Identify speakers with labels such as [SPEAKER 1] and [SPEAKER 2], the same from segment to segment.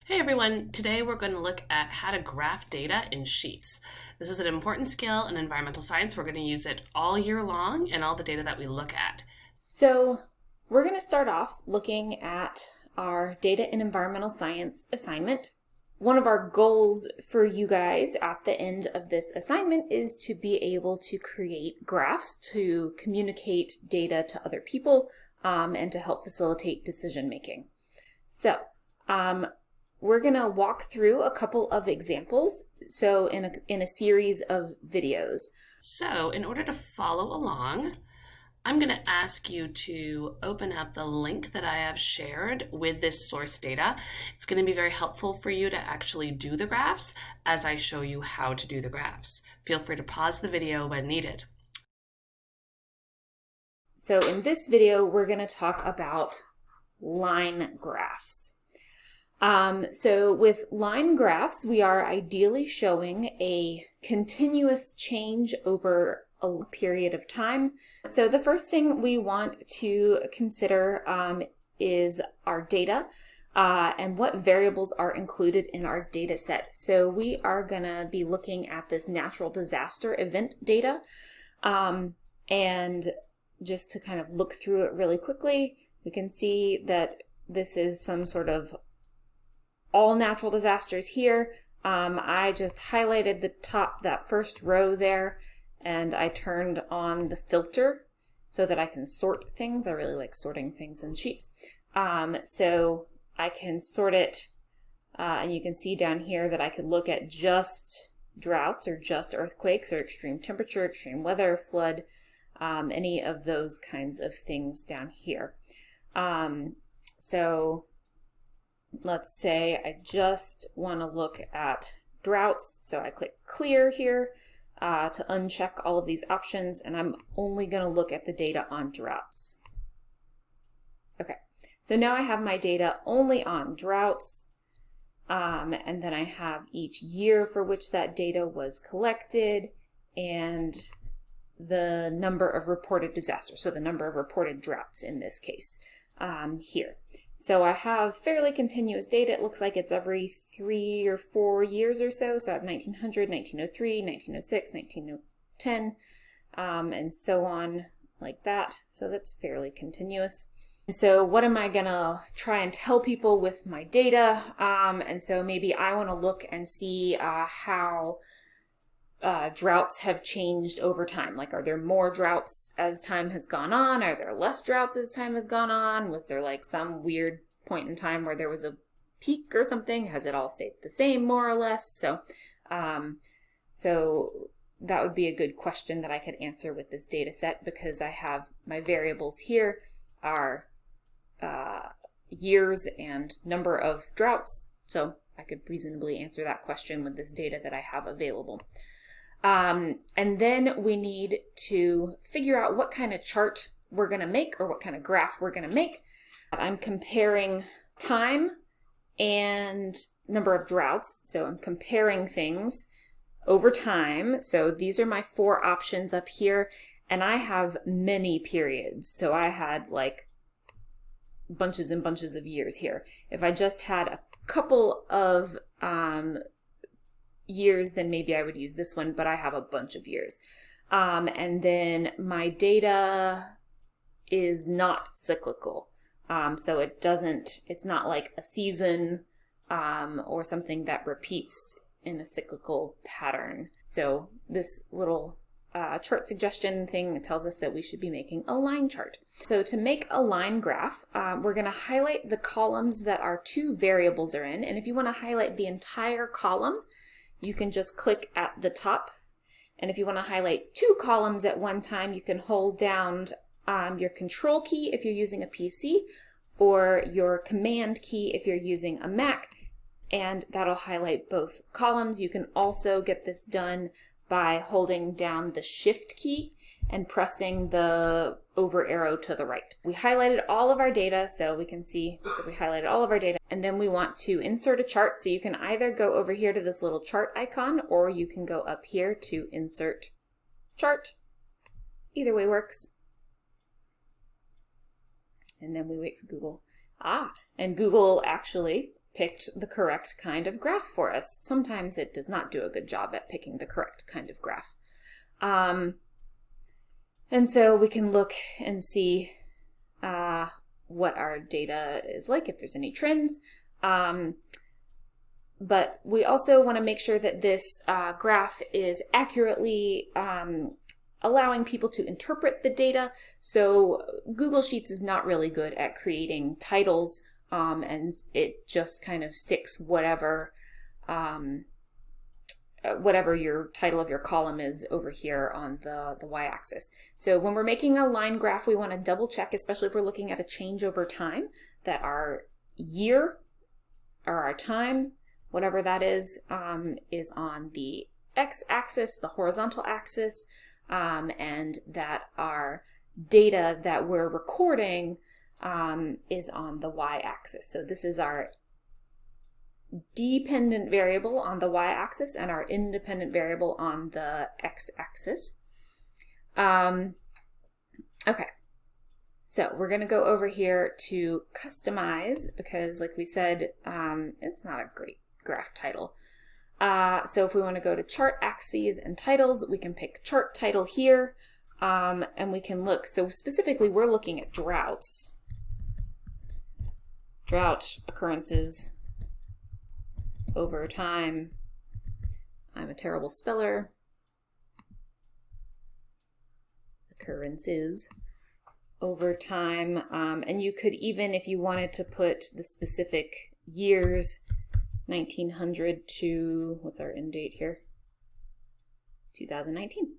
[SPEAKER 1] Hey everyone, today we're going to look at how to graph data in sheets. This is an important skill in environmental science. We're going to use it all year long in all the data that we look at.
[SPEAKER 2] So we're going to start off looking at our data in environmental science assignment. One of our goals for you guys at the end of this assignment is to be able to create graphs to communicate data to other people and to help facilitate decision making. So we're going to walk through a couple of examples, so in a series of videos.
[SPEAKER 1] So in order to follow along, I'm going to ask you to open up the link that I have shared with this source data. It's going to be very helpful for you to actually do the graphs as I show you how to do the graphs. Feel free to pause the video when needed.
[SPEAKER 2] So in this video, we're going to talk about line graphs. So with line graphs, we are ideally showing a continuous change over a period of time. So the first thing we want to consider is our data and what variables are included in our data set. So we are going to be looking at this natural disaster event data. And just to kind of look through it really quickly, we can see that this is some sort of all natural disasters here. I just highlighted the top, that first row there, and I turned on the filter so that I can sort things. I really like sorting things in sheets. So I can sort it, and you can see down here that I could look at just droughts or just earthquakes or extreme temperature, extreme weather, flood, any of those kinds of things down here. So let's say I just want to look at droughts. So I click clear here to uncheck all of these options, and I'm only going to look at the data on droughts. Okay, so now I have my data only on droughts, and then I have each year for which that data was collected and the number of reported disasters, so the number of reported droughts in this case here. So I have fairly continuous data. It looks like it's every 3 or 4 years or so. So I have 1900, 1903, 1906, 1910, and so on like that. So that's fairly continuous. And so what am I gonna try and tell people with my data? And so maybe I want to look and see how droughts have changed over time. Like, are there more droughts as time has gone on? Are there less droughts as time has gone on? Was there like some weird point in time where there was a peak or something? Has it all stayed the same more or less? So, so that would be a good question that I could answer with this data set, because I have my variables here are years and number of droughts. So I could reasonably answer that question with this data that I have available. And then we need to figure out what kind of chart we're going to make, or what kind of graph we're going to make. I'm comparing time and number of droughts. So I'm comparing things over time. So these are my 4 options up here, and I have many periods. So I had like bunches and bunches of years here. If I just had a couple of years, then maybe I would use this one, but I have a bunch of years. And then my data is not cyclical. So it's not like a season or something that repeats in a cyclical pattern. So this little chart suggestion thing tells us that we should be making a line chart. So to make a line graph, we're going to highlight the columns that our 2 variables are in. And if you want to highlight the entire column, you can just click at the top. And if you want to highlight 2 columns at one time, you can hold down your control key if you're using a PC, or your command key if you're using a Mac, and that'll highlight both columns. You can also get this done by holding down the shift key and pressing the over arrow to the right. We highlighted all of our data, so we can see that we highlighted all of our data. And then we want to insert a chart, so you can either go over here to this little chart icon, or you can go up here to insert chart. Either way works. And then we wait for Google. And Google actually picked the correct kind of graph for us. Sometimes it does not do a good job at picking the correct kind of graph. And so we can look and see what our data is like, if there's any trends. But we also want to make sure that this graph is accurately allowing people to interpret the data. So Google Sheets is not really good at creating titles, and it just kind of sticks whatever your title of your column is over here on the y-axis. So when we're making a line graph, we want to double check, especially if we're looking at a change over time, that our year or our time, whatever that is on the x-axis, the horizontal axis, and that our data that we're recording is on the y-axis. So this is our dependent variable on the y-axis and our independent variable on the x-axis. Okay, so we're going to go over here to customize, because like we said, it's not a great graph title. So if we want to go to chart axes and titles, we can pick chart title here, and we can look. So specifically, we're looking at droughts. Drought occurrences over time. I'm a terrible speller. Occurrences over time. And you could even, if you wanted to put the specific years, 1900 to, what's our end date here? 2019.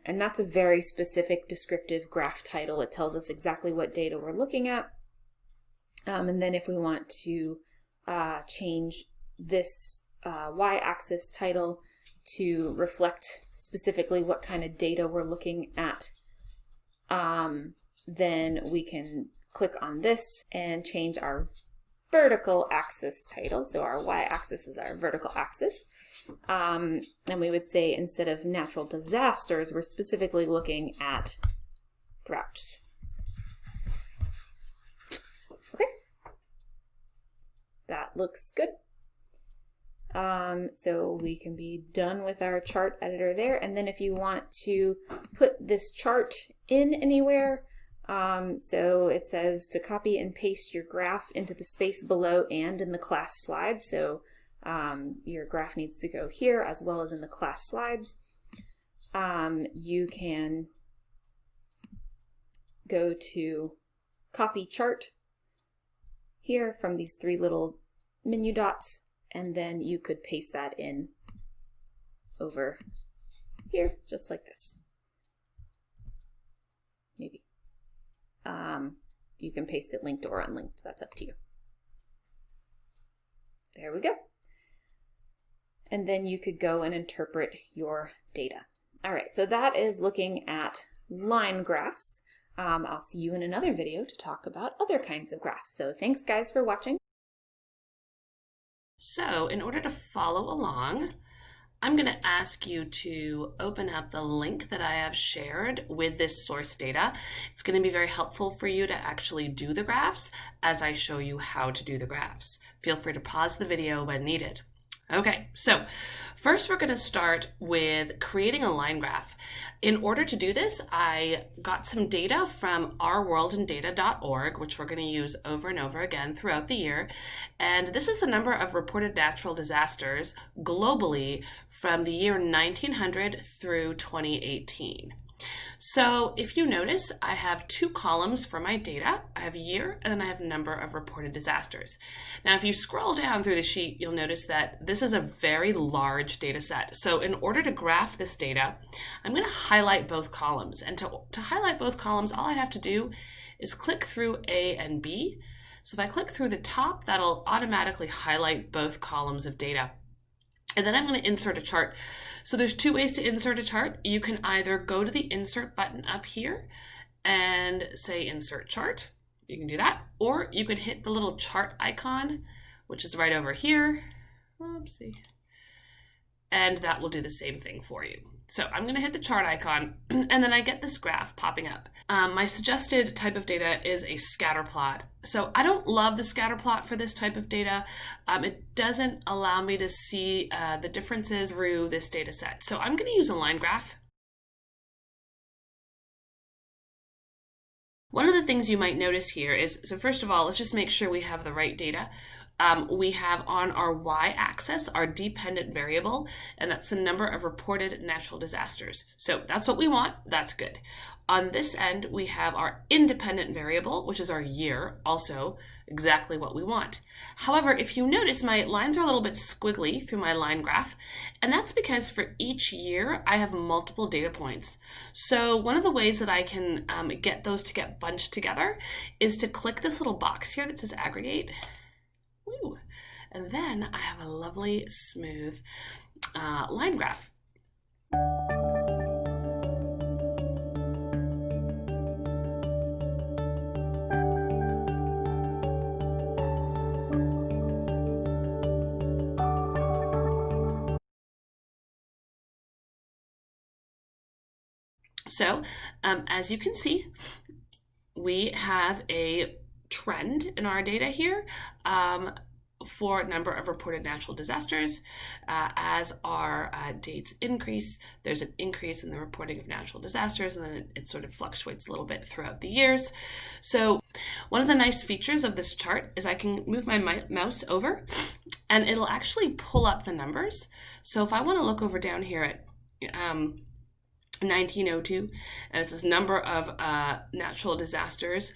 [SPEAKER 2] And that's a very specific descriptive graph title. It tells us exactly what data we're looking at. And then if we want to change this y-axis title to reflect specifically what kind of data we're looking at, then we can click on this and change our vertical axis title. So our y-axis is our vertical axis. And we would say, instead of natural disasters, we're specifically looking at droughts. Okay. That looks good. So we can be done with our chart editor there. And then if you want to put this chart in anywhere, so it says to copy and paste your graph into the space below and in the class slides. So your graph needs to go here as well as in the class slides. You can go to copy chart here from these three little menu dots, and then you could paste that in over here, just like this. Maybe. You can paste it linked or unlinked. That's up to you. There we go. And then you could go and interpret your data. All right, so that is looking at line graphs. I'll see you in another video to talk about other kinds of graphs. So thanks guys for watching.
[SPEAKER 1] So in order to follow along, I'm going to ask you to open up the link that I have shared with this source data. It's going to be very helpful for you to actually do the graphs as I show you how to do the graphs. Feel free to pause the video when needed. Okay, so first we're going to start with creating a line graph. In order to do this, I got some data from ourworldindata.org, which we're going to use over and over again throughout the year. And this is the number of reported natural disasters globally from the year 1900 through 2018. So if you notice, I have two columns for my data. I have year, and then I have number of reported disasters. Now, if you scroll down through the sheet, you'll notice that this is a very large data set. So in order to graph this data, I'm going to highlight both columns. And to highlight both columns, all I have to do is click through A and B. So if I click through the top, that'll automatically highlight both columns of data. And then I'm going to insert a chart. So there's two ways to insert a chart. You can either go to the insert button up here and say insert chart. You can do that. Or you can hit the little chart icon, which is right over here. Oopsie. And that will do the same thing for you. So I'm going to hit the chart icon, and then I get this graph popping up. My suggested type of data is a scatter plot. So I don't love the scatter plot for this type of data. It doesn't allow me to see the differences through this data set. So I'm going to use a line graph. One of the things you might notice here is, so first of all, let's just make sure we have the right data. We have on our y-axis our dependent variable, and that's the number of reported natural disasters. So that's what we want. That's good. On this end, we have our independent variable, which is our year, also exactly what we want. However, if you notice, my lines are a little bit squiggly through my line graph, and that's because for each year, I have multiple data points. So one of the ways that I can get those to get bunched together is to click this little box here that says aggregate. Woo. And then I have a lovely smooth line graph. So as you can see, we have a trend in our data here for number of reported natural disasters. As our dates increase, there's an increase in the reporting of natural disasters, and then it sort of fluctuates a little bit throughout the years. So one of the nice features of this chart is I can move my mouse over and it'll actually pull up the numbers. So if I want to look over down here at 1902, and it says number of natural disasters,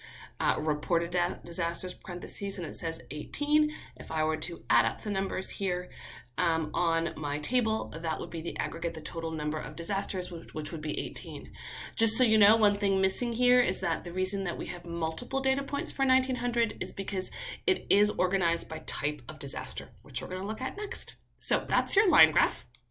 [SPEAKER 1] reported disasters, parentheses, and it says 18. If I were to add up the numbers here on my table, that would be the aggregate, the total number of disasters, which would be 18. Just so you know, one thing missing here is that the reason that we have multiple data points for 1900 is because it is organized by type of disaster, which we're going to look at next. So that's your line graph.